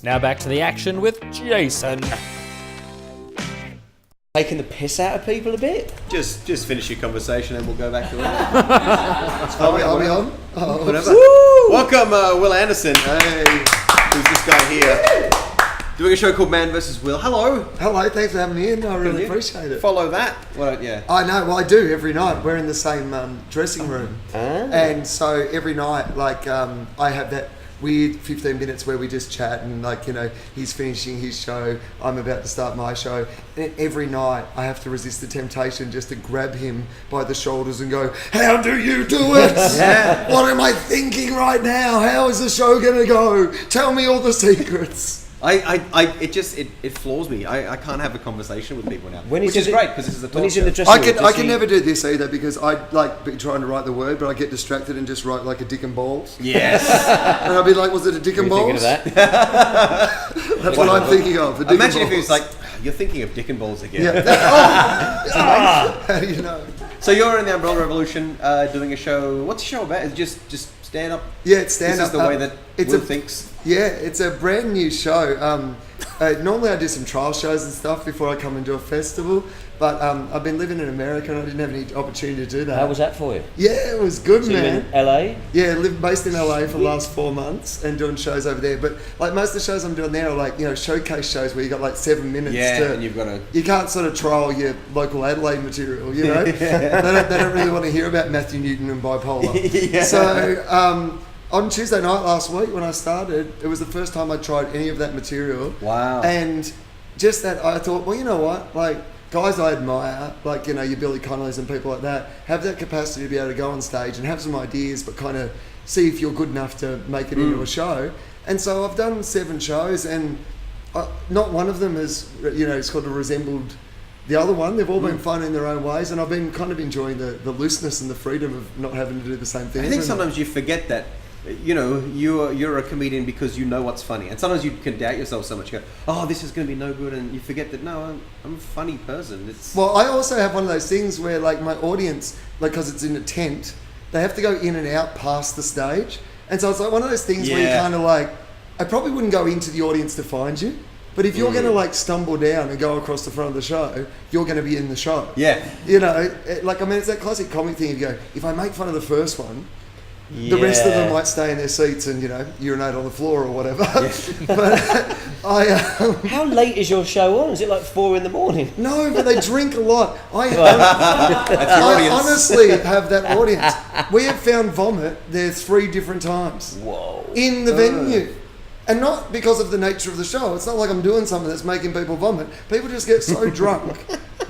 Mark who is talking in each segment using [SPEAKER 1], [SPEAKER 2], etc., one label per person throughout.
[SPEAKER 1] Now back to the action with Jason.
[SPEAKER 2] Taking the piss out of people a bit.
[SPEAKER 3] Just finish your conversation and we'll go back to it.
[SPEAKER 4] Are we on? Oh.
[SPEAKER 3] Whatever. Welcome, Wil Anderson. Hey, who's this guy here? Doing a show called Man vs. Wil. Hello.
[SPEAKER 4] Hello, thanks for having me in. I really appreciate it.
[SPEAKER 3] Follow that. Well, yeah.
[SPEAKER 4] I know, well I do every night. We're in the same dressing room. And so every night, like, I have that weird 15 minutes where we just chat and, like, you know, he's finishing his show, I'm about to start my show, and every night I have to resist the temptation just to grab him by the shoulders and go, how do you do it?
[SPEAKER 3] Yeah.
[SPEAKER 4] What am I thinking right now? How is the show gonna go? Tell me all the secrets.
[SPEAKER 3] It floors me. I can't have a conversation with people now, which is great because this is the talk
[SPEAKER 2] when he's
[SPEAKER 3] show.
[SPEAKER 2] in the dressing room.
[SPEAKER 4] I can never do this either because I like be trying to write the word, but I get distracted and just write like a dick and balls.
[SPEAKER 3] Yes.
[SPEAKER 4] And I'll be like, was it a dick and balls?
[SPEAKER 2] Thinking of that?
[SPEAKER 4] That's what I'm thinking of. A dick
[SPEAKER 3] Imagine
[SPEAKER 4] and
[SPEAKER 3] if he was
[SPEAKER 4] balls.
[SPEAKER 3] like, you're thinking of dick and balls again.
[SPEAKER 4] Yeah. How do you know?
[SPEAKER 3] So you're in the Umbrella Revolution doing a show. What's the show about? Is it just stand up?
[SPEAKER 4] Yeah, it's stand
[SPEAKER 3] This
[SPEAKER 4] up.
[SPEAKER 3] is the way that Wil thinks.
[SPEAKER 4] Yeah, it's a brand new show. Normally I do some trial shows and stuff before I come and do a festival, but I've been living in America and I didn't have any opportunity to do that.
[SPEAKER 2] How was that for you?
[SPEAKER 4] Yeah, it was good,
[SPEAKER 2] So
[SPEAKER 4] man.
[SPEAKER 2] you in LA?
[SPEAKER 4] Yeah, based in LA for the last 4 months and doing shows over there. But like most of the shows I'm doing there are like, you know, showcase shows where you got like 7 minutes to...
[SPEAKER 3] and you've got to...
[SPEAKER 4] You can't sort of trial your local Adelaide material, you know? they don't really want to hear about Matthew Newton and bipolar.
[SPEAKER 3] Yeah.
[SPEAKER 4] So on Tuesday night last week when I started, it was the first time I tried any of that material.
[SPEAKER 3] Wow.
[SPEAKER 4] And just that, I thought, well, you know what? Like, guys I admire, like, you know, your Billy Connollys and people like that, have that capacity to be able to go on stage and have some ideas, but kind of see if you're good enough to make it into a show. And so I've done 7 shows, and not one of them has, you know, sort of resembled the other one. They've all been fun in their own ways, and I've been kind of enjoying the looseness and the freedom of not having to do the same thing.
[SPEAKER 3] I think sometimes you forget that, you know, you're a comedian because you know what's funny, and sometimes you can doubt yourself so much. You go, oh, this is going to be no good, and you forget that no, I'm a funny person.
[SPEAKER 4] Well, I also have one of those things where, like, my audience, like, because it's in a tent, they have to go in and out past the stage, and so it's like one of those things where you kind of like, I probably wouldn't go into the audience to find you, but if you're going to like stumble down and go across the front of the show, you're going to be in the show.
[SPEAKER 3] Yeah.
[SPEAKER 4] You know, like, I mean, it's that classic comic thing. You go, if I make fun of the first one, the rest of them might stay in their seats and, you know, urinate on the floor or whatever. But
[SPEAKER 2] How late is your show on? Is it like 4 a.m?
[SPEAKER 4] No, but they drink a lot. I
[SPEAKER 3] audience.
[SPEAKER 4] honestly have that audience. We have found vomit there 3 different times.
[SPEAKER 2] Whoa.
[SPEAKER 4] In the venue. And not because of the nature of the show. It's not like I'm doing something that's making people vomit. People just get so drunk.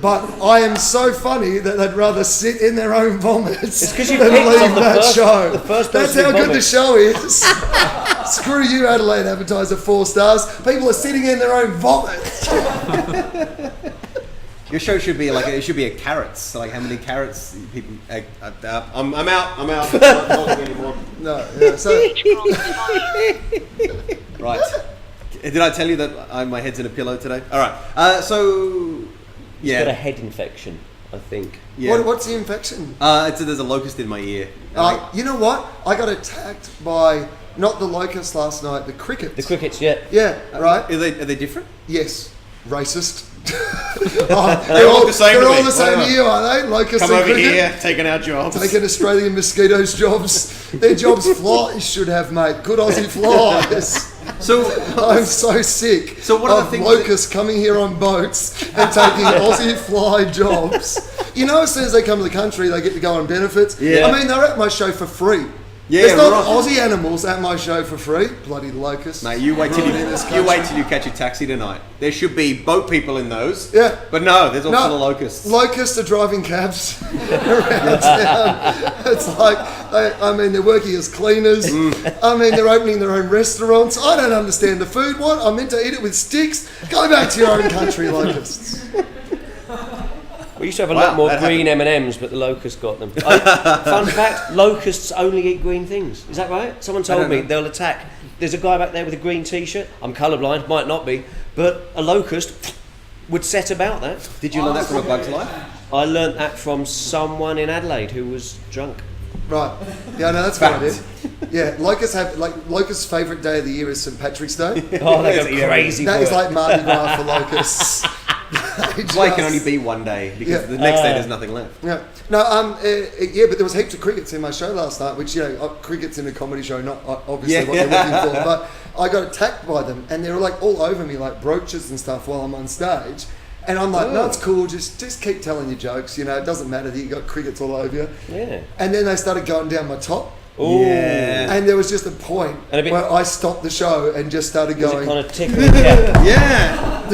[SPEAKER 4] But I am so funny that they'd rather sit in their own vomits
[SPEAKER 2] It's 'cause you
[SPEAKER 4] than
[SPEAKER 2] picked
[SPEAKER 4] leave
[SPEAKER 2] on the
[SPEAKER 4] that
[SPEAKER 2] first-
[SPEAKER 4] show.
[SPEAKER 2] the first
[SPEAKER 4] That's
[SPEAKER 2] person
[SPEAKER 4] how
[SPEAKER 2] to
[SPEAKER 4] good the
[SPEAKER 2] vomit.
[SPEAKER 4] show is. Screw you, Adelaide Advertiser 4 stars. People are sitting in their own vomits.
[SPEAKER 3] Your show should be like, it should be a carrots. Like how many carrots people... I'm out. I'm not talking anymore.
[SPEAKER 4] No, yeah, so...
[SPEAKER 3] Right. Did I tell you that my head's in a pillow today? All right. So...
[SPEAKER 2] He's got a
[SPEAKER 3] Yeah.
[SPEAKER 2] head infection, I think.
[SPEAKER 3] Yeah.
[SPEAKER 4] What's the infection?
[SPEAKER 3] There's a locust in my ear.
[SPEAKER 4] You know what? I got attacked by, not the locust last night, the crickets.
[SPEAKER 2] The crickets, yeah.
[SPEAKER 4] Yeah, right?
[SPEAKER 3] Are they different?
[SPEAKER 4] Yes. Racist.
[SPEAKER 3] They all look the same
[SPEAKER 4] They're
[SPEAKER 3] to
[SPEAKER 4] all
[SPEAKER 3] me.
[SPEAKER 4] the same
[SPEAKER 3] Whatever.
[SPEAKER 4] to you, are they? Locusts
[SPEAKER 3] Come
[SPEAKER 4] and
[SPEAKER 3] over
[SPEAKER 4] cricket?
[SPEAKER 3] here, taking our jobs.
[SPEAKER 4] Taking Australian mosquitoes' jobs. Their jobs flies should have, mate. Good Aussie flies.
[SPEAKER 3] So
[SPEAKER 4] I'm so sick
[SPEAKER 3] So what are the
[SPEAKER 4] of
[SPEAKER 3] things
[SPEAKER 4] locusts coming here on boats and taking Aussie fly jobs. You know, as soon as they come to the country, they get to go on benefits.
[SPEAKER 3] Yeah.
[SPEAKER 4] I mean, they're at my show for free.
[SPEAKER 3] Yeah,
[SPEAKER 4] There's not
[SPEAKER 3] right.
[SPEAKER 4] Aussie animals at my show for free. Bloody locusts.
[SPEAKER 3] Mate, you wait till
[SPEAKER 4] Ruining this
[SPEAKER 3] you wait
[SPEAKER 4] country.
[SPEAKER 3] till you catch a taxi tonight. There should be boat people in those.
[SPEAKER 4] Yeah.
[SPEAKER 3] But no, there's all
[SPEAKER 4] No,
[SPEAKER 3] full of locusts.
[SPEAKER 4] Locusts are driving cabs around town. It's like, they're working as cleaners. I mean, they're opening their own restaurants. I don't understand the food. What? I'm meant to eat it with sticks? Go back to your own country, locusts.
[SPEAKER 2] We used to have a
[SPEAKER 3] Wow,
[SPEAKER 2] lot more
[SPEAKER 3] that
[SPEAKER 2] green M&Ms, but the locusts got them. Fun fact, locusts only eat green things. Is that right? Someone told me they'll attack. There's a guy back there with a green T-shirt. I'm colourblind, might not be, but a locust would set about that.
[SPEAKER 3] Did you learn that from A Bug's Life?
[SPEAKER 2] I learnt that from someone in Adelaide who was drunk.
[SPEAKER 4] Right. Yeah, no, that's what I did. Yeah, Locust's favourite day of the year is St Patrick's Day.
[SPEAKER 2] Oh, they go crazy.
[SPEAKER 4] That
[SPEAKER 2] for
[SPEAKER 4] is
[SPEAKER 2] it.
[SPEAKER 4] like Mardi Gras for locusts.
[SPEAKER 3] Why it can only be one day because the next day there's nothing left.
[SPEAKER 4] Yeah. No. Yeah, but there was heaps of crickets in my show last night, which crickets in a comedy show, not obviously what you're looking for. But I got attacked by them, and they were like all over me, like brooches and stuff, while I'm on stage. And I'm like, no, it's cool. Just keep telling your jokes. It doesn't matter that you got crickets all over you.
[SPEAKER 2] Yeah.
[SPEAKER 4] And then they started going down my top.
[SPEAKER 2] Ooh.
[SPEAKER 3] Yeah.
[SPEAKER 4] And there was just a point where I stopped the show and just started going.
[SPEAKER 2] Kind of tickling.
[SPEAKER 3] Yeah.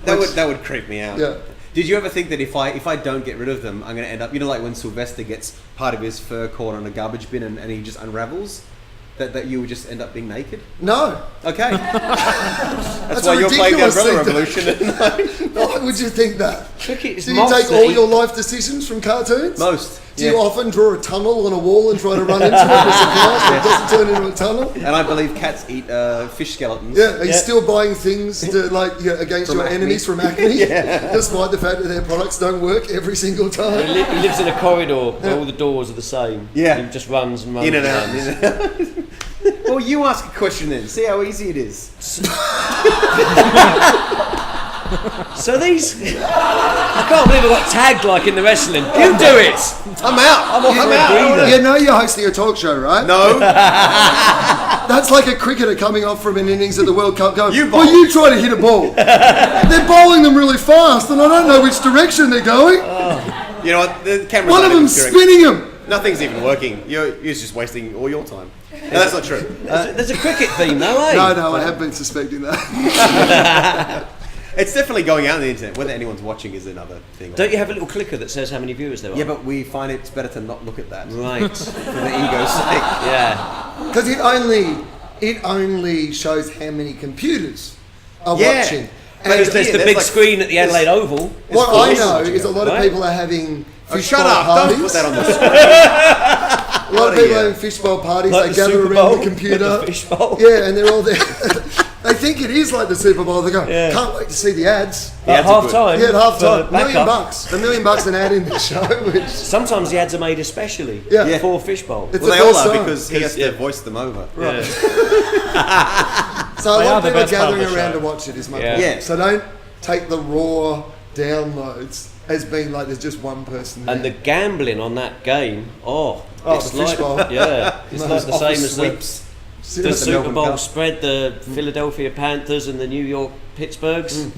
[SPEAKER 3] That would creep me out.
[SPEAKER 4] Yeah.
[SPEAKER 3] Did you ever think that if I don't get rid of them, I'm going to end up, like when Sylvester gets part of his fur caught on a garbage bin and he just unravels, that you would just end up being naked?
[SPEAKER 4] No.
[SPEAKER 3] Okay. That's why
[SPEAKER 4] a
[SPEAKER 3] you're playing the
[SPEAKER 4] ridiculous
[SPEAKER 3] Umbrella
[SPEAKER 4] thing
[SPEAKER 3] Revolution.
[SPEAKER 4] Why would you think that?
[SPEAKER 2] Cricket is
[SPEAKER 4] Do you take all your life decisions from cartoons?
[SPEAKER 3] Most.
[SPEAKER 4] Do you often draw a tunnel on a wall and try to run into it with surprise so it doesn't turn into a tunnel?
[SPEAKER 3] And I believe cats eat fish skeletons.
[SPEAKER 4] Yeah, are you still buying things to against
[SPEAKER 3] From
[SPEAKER 4] your
[SPEAKER 3] acne.
[SPEAKER 4] enemies from acne? Despite the fact that their products don't work every single time.
[SPEAKER 2] He lives in a corridor where all the doors are the same.
[SPEAKER 3] Yeah.
[SPEAKER 2] He just runs and runs.
[SPEAKER 3] In and
[SPEAKER 2] and
[SPEAKER 3] out.
[SPEAKER 2] runs.
[SPEAKER 3] Well, you ask a question then. See how easy it is.
[SPEAKER 2] So these, I can't believe I got tagged like in the wrestling. You do it.
[SPEAKER 3] I'm out. I'm out.
[SPEAKER 4] You know you're hosting a talk show, right?
[SPEAKER 3] No.
[SPEAKER 4] That's like a cricketer coming off from an innings at the World Cup going,
[SPEAKER 3] You bowl.
[SPEAKER 4] well, you try to hit a ball. They're bowling them really fast and I don't know which direction they're going.
[SPEAKER 3] You know what? The camera's
[SPEAKER 4] One
[SPEAKER 3] not
[SPEAKER 4] of
[SPEAKER 3] even
[SPEAKER 4] them's
[SPEAKER 3] correct.
[SPEAKER 4] spinning them.
[SPEAKER 3] Nothing's even working. You're just wasting all your time. No, that's not true.
[SPEAKER 2] There's a cricket theme though, eh?
[SPEAKER 4] No, I have been suspecting that.
[SPEAKER 3] It's definitely going out on the internet. Whether anyone's watching is another thing.
[SPEAKER 2] Don't you have a little clicker that says how many viewers there are?
[SPEAKER 3] Yeah, but we find it's better to not look at that.
[SPEAKER 2] Right.
[SPEAKER 3] For the ego's sake.
[SPEAKER 2] Yeah.
[SPEAKER 4] Because it only shows how many computers are watching.
[SPEAKER 2] And there's the
[SPEAKER 3] there's
[SPEAKER 2] big
[SPEAKER 3] like-
[SPEAKER 2] screen at the Adelaide Oval.
[SPEAKER 4] What
[SPEAKER 3] full
[SPEAKER 4] I
[SPEAKER 3] of
[SPEAKER 4] know
[SPEAKER 3] watching
[SPEAKER 4] is a lot of
[SPEAKER 2] right?
[SPEAKER 4] people are having
[SPEAKER 3] Oh,
[SPEAKER 4] fishbowl
[SPEAKER 3] shut up!
[SPEAKER 4] parties.
[SPEAKER 3] Don't put that on the screen.
[SPEAKER 4] A lot of
[SPEAKER 3] What are
[SPEAKER 4] people
[SPEAKER 3] you?
[SPEAKER 4] having fishbowl parties.
[SPEAKER 2] Like
[SPEAKER 4] they
[SPEAKER 2] the
[SPEAKER 4] gather
[SPEAKER 2] Super
[SPEAKER 4] around
[SPEAKER 2] Bowl,
[SPEAKER 4] the computer.
[SPEAKER 2] the Fishbowl.
[SPEAKER 4] Yeah, and they're all there. They think it is like the Super Bowl. They go,
[SPEAKER 2] Yeah.
[SPEAKER 4] can't wait to see the ads.
[SPEAKER 3] The
[SPEAKER 2] At
[SPEAKER 3] ads are
[SPEAKER 2] half
[SPEAKER 3] good.
[SPEAKER 2] time.
[SPEAKER 4] Yeah, at half time,
[SPEAKER 2] for backup.
[SPEAKER 4] $1 million an ad in the show. Which
[SPEAKER 2] Sometimes the ads are made especially
[SPEAKER 4] Yeah.
[SPEAKER 2] for Fishbowl.
[SPEAKER 4] it's
[SPEAKER 3] Well,
[SPEAKER 4] the
[SPEAKER 3] they all
[SPEAKER 4] first
[SPEAKER 3] are
[SPEAKER 4] time.
[SPEAKER 3] because he has to voice them over.
[SPEAKER 2] Yeah.
[SPEAKER 4] So a
[SPEAKER 1] They
[SPEAKER 4] lot
[SPEAKER 1] are
[SPEAKER 4] of
[SPEAKER 1] the
[SPEAKER 4] people are
[SPEAKER 1] best part of
[SPEAKER 4] gathering
[SPEAKER 1] the
[SPEAKER 4] around
[SPEAKER 1] show.
[SPEAKER 4] to watch it. Is my
[SPEAKER 2] Yeah.
[SPEAKER 4] point.
[SPEAKER 3] Yeah.
[SPEAKER 4] So don't take the raw downloads as being like there's just one person there.
[SPEAKER 2] And the gambling on that game,
[SPEAKER 4] Oh,
[SPEAKER 2] it's
[SPEAKER 4] the
[SPEAKER 2] like,
[SPEAKER 4] Fishbowl.
[SPEAKER 2] yeah, it's like the same as the
[SPEAKER 3] sweeps.
[SPEAKER 2] the
[SPEAKER 3] the
[SPEAKER 2] Super
[SPEAKER 3] Melbourne
[SPEAKER 2] Bowl
[SPEAKER 3] Cup.
[SPEAKER 2] spread, the Philadelphia Panthers and the New York Pittsburghs.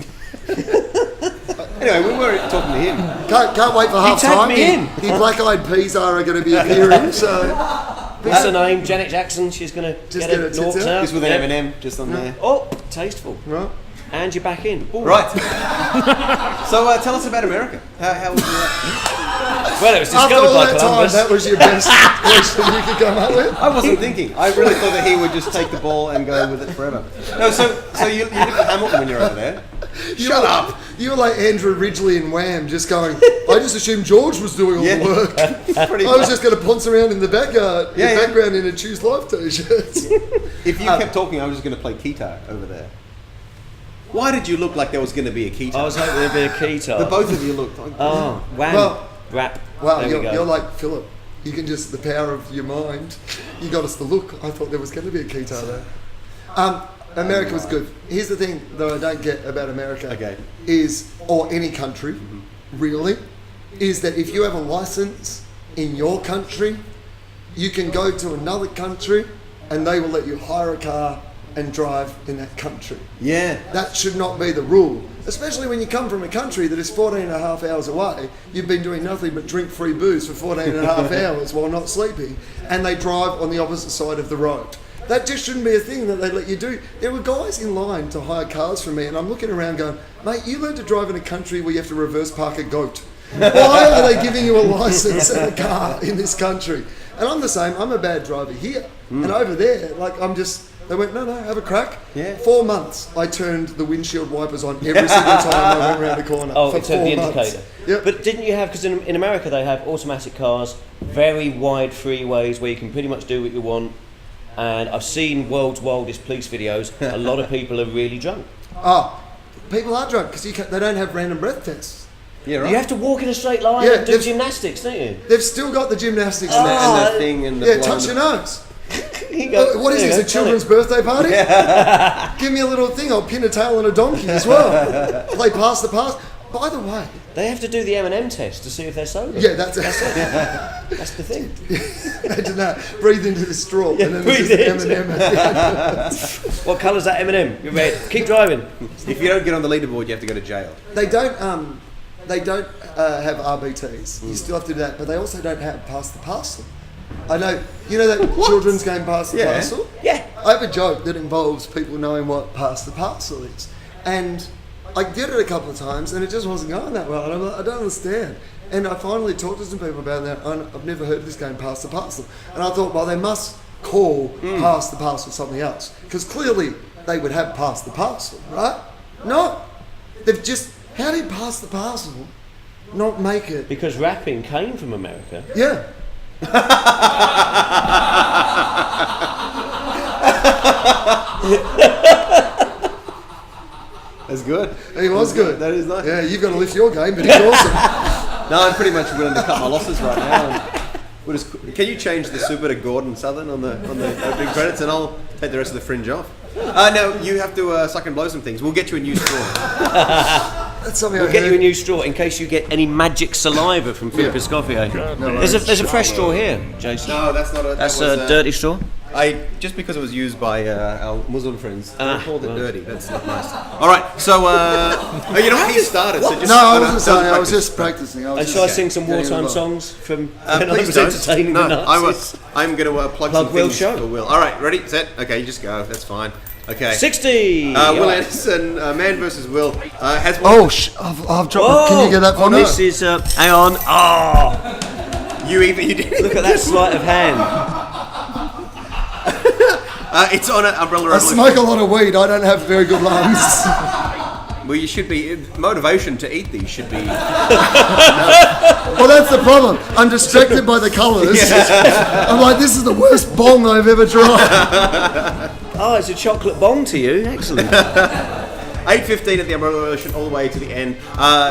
[SPEAKER 3] Anyway, we were talking to him.
[SPEAKER 4] Can't wait for half
[SPEAKER 2] tagged
[SPEAKER 4] time.
[SPEAKER 2] me in.
[SPEAKER 4] The Black Eyed Peas are going to be appearing. So
[SPEAKER 2] What's her name? Janet Jackson. She's going to
[SPEAKER 4] Just
[SPEAKER 2] get
[SPEAKER 4] get
[SPEAKER 2] her
[SPEAKER 4] her tits
[SPEAKER 2] noughts
[SPEAKER 4] out?
[SPEAKER 2] out.
[SPEAKER 3] Just with an
[SPEAKER 2] Yep.
[SPEAKER 3] M&M just on there.
[SPEAKER 2] Oh, tasteful.
[SPEAKER 4] right.
[SPEAKER 2] And you're back in.
[SPEAKER 3] Right. So tell us about America. How was that?
[SPEAKER 2] Well, it was
[SPEAKER 4] After
[SPEAKER 2] discovered
[SPEAKER 4] all
[SPEAKER 2] by
[SPEAKER 4] that time,
[SPEAKER 2] Columbus.
[SPEAKER 4] that was your best question you could come up with.
[SPEAKER 3] I wasn't thinking. I really thought that he would just take the ball and go with it forever. No, so you live in Hamilton when you're over there.
[SPEAKER 4] Shut up! You were like Andrew Ridgeley and Wham, just going. I just assumed George was doing all
[SPEAKER 3] Yeah.
[SPEAKER 4] the work.
[SPEAKER 3] Pretty
[SPEAKER 4] I was
[SPEAKER 3] much.
[SPEAKER 4] just going to ponce around in the backyard,
[SPEAKER 3] Yeah, yeah.
[SPEAKER 4] background in a Choose Life t-shirt.
[SPEAKER 3] If you kept talking, I was just going to play guitar over there. Why did you look like there was going to be a guitar?
[SPEAKER 2] I was hoping there'd be a keytar.
[SPEAKER 3] The both of you looked like...
[SPEAKER 2] Oh, wham.
[SPEAKER 4] Well-
[SPEAKER 2] Rap.
[SPEAKER 4] Wow,
[SPEAKER 2] There we go.
[SPEAKER 4] you're like Philip. You can just the power of your mind. You got us to look. I thought there was going to be a guitar there. America was good. Here's the thing that I don't get about America.
[SPEAKER 3] Okay.
[SPEAKER 4] Is or any country, really, is that if you have a license in your country, you can go to another country, and they will let you hire a car and drive in that country.
[SPEAKER 3] Yeah.
[SPEAKER 4] That should not be the rule, especially when you come from a country that is 14 and a half hours away. You've been doing nothing but drink free booze for 14 and a half hours while not sleeping, and they drive on the opposite side of the road. That just shouldn't be a thing that they let you do. There were guys in line to hire cars from me, and I'm looking around going, mate, you learned to drive in a country where you have to reverse park a goat. Why are they giving you a license and a car in this country? And I'm the same. I'm a bad driver here. And over there, like, they went, no, have a crack.
[SPEAKER 3] Yeah.
[SPEAKER 4] 4 months, I turned the windshield wipers on every single time I went around the corner.
[SPEAKER 2] Oh,
[SPEAKER 4] for
[SPEAKER 2] it took
[SPEAKER 4] 4
[SPEAKER 2] the
[SPEAKER 4] months.
[SPEAKER 2] indicator.
[SPEAKER 4] Yep.
[SPEAKER 2] But didn't you have, because in America they have automatic cars, very wide freeways where you can pretty much do what you want. And I've seen World's Wildest Police videos. A lot of people are really drunk.
[SPEAKER 4] People are drunk because they don't have random breath tests.
[SPEAKER 3] Yeah, right.
[SPEAKER 2] You have to walk in a straight line
[SPEAKER 4] Yeah,
[SPEAKER 2] and do
[SPEAKER 4] they've-
[SPEAKER 2] gymnastics, don't you?
[SPEAKER 4] They've still got the gymnastics
[SPEAKER 3] and
[SPEAKER 4] there.
[SPEAKER 3] the thing and the
[SPEAKER 4] Yeah,
[SPEAKER 3] blow
[SPEAKER 4] touch
[SPEAKER 3] and
[SPEAKER 4] your
[SPEAKER 3] the-
[SPEAKER 4] nose. What is this, a children's birthday party? Give me a little thing, I'll pin a tail on a donkey as well. Play pass the pass. By the way...
[SPEAKER 2] They have to do the M&M test to see if they're sober.
[SPEAKER 4] Yeah, that's it.
[SPEAKER 2] That's the thing.
[SPEAKER 4] Imagine that. Breathe into the straw and then
[SPEAKER 2] breathe
[SPEAKER 4] there's just
[SPEAKER 2] in.
[SPEAKER 4] M&M at the end.
[SPEAKER 2] What colour's that M&M? You're red. Keep driving.
[SPEAKER 3] If you don't get on the leaderboard, you have to go to jail.
[SPEAKER 4] They don't have RBTs. You still have to do that, but they also don't have pass the parcel. I know, you know that children's game pass the parcel?
[SPEAKER 2] Yeah.
[SPEAKER 4] I have a joke that involves people knowing what pass the parcel is. And I did it a couple of times and it just wasn't going that well. And I'm like, I don't understand. And I finally talked to some people about that. I've never heard of this game, Pass the Parcel. And I thought, well, they must call Pass the Parcel something else. Because clearly they would have Pass the Parcel, right? No. They've just, how did Pass the Parcel not make it?
[SPEAKER 2] Because rapping came from America.
[SPEAKER 4] Yeah.
[SPEAKER 3] That's good.
[SPEAKER 4] He was good.
[SPEAKER 3] That is nice.
[SPEAKER 4] Yeah, you've got to lift your game, but he's awesome.
[SPEAKER 3] No, I'm pretty much willing to cut my losses right now. Can you change the super to Gordon Southern on the opening credits, and I'll take the rest of the fringe off. No, you have to suck and blow some things. We'll get you a new straw.
[SPEAKER 4] That's something
[SPEAKER 2] We'll get you a new straw in case you get any magic saliva from Philip Escoffier. There's a fresh straw here, Jason.
[SPEAKER 3] No, that's not a...
[SPEAKER 2] That's a dirty straw.
[SPEAKER 3] Just because it was used by our Muslim friends, I called it dirty. That's not nice. All right, so you know he started. So just,
[SPEAKER 4] no, I wasn't starting. I was just practicing.
[SPEAKER 2] And shall I sing some wartime songs from when I
[SPEAKER 3] please
[SPEAKER 2] was
[SPEAKER 3] don't.
[SPEAKER 2] entertaining the Nazis?
[SPEAKER 3] I'm going to plug some
[SPEAKER 2] Will's
[SPEAKER 3] things
[SPEAKER 2] show.
[SPEAKER 3] for Will. All right, ready, set. Okay, you just go. That's fine. Okay.
[SPEAKER 2] 60.
[SPEAKER 3] Wil Anderson, Man versus Will, has one.
[SPEAKER 4] Oh, I've dropped.
[SPEAKER 2] Whoa.
[SPEAKER 4] Can you get that for me?
[SPEAKER 2] This is. Hang on. Oh,
[SPEAKER 3] You did.
[SPEAKER 2] look at that sleight of hand.
[SPEAKER 3] It's on an Umbrella
[SPEAKER 4] I
[SPEAKER 3] Revolution.
[SPEAKER 4] smoke a lot of weed. I don't have very good lungs.
[SPEAKER 3] Well, you should be. Motivation to eat these should be.
[SPEAKER 4] Well, that's the problem. I'm distracted by the colours. I'm like, this is the worst bong I've ever tried.
[SPEAKER 2] Oh, it's a chocolate bong to you. Excellent.
[SPEAKER 3] 8:15 at the Umbrella Revolution, all the way to the end.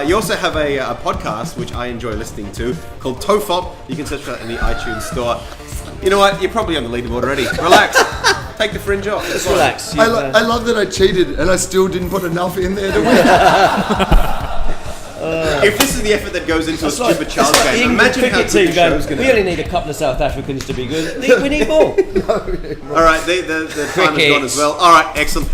[SPEAKER 3] You also have a podcast which I enjoy listening to called Tofop. You can search for that in the iTunes store. You know what? You're probably on the leaderboard already. Relax. Take the fringe off.
[SPEAKER 2] Just relax.
[SPEAKER 4] I love that I cheated and I still didn't put enough in there to win.
[SPEAKER 3] If this is the effort that goes into a stupid child's
[SPEAKER 2] It's like
[SPEAKER 3] game,
[SPEAKER 2] the
[SPEAKER 3] imagine how
[SPEAKER 2] cricket
[SPEAKER 3] good
[SPEAKER 2] team
[SPEAKER 3] the show's
[SPEAKER 2] going,
[SPEAKER 3] going
[SPEAKER 2] we only need a couple of South Africans to be good. We need more.
[SPEAKER 3] All right, the time has gone as well. All right, excellent.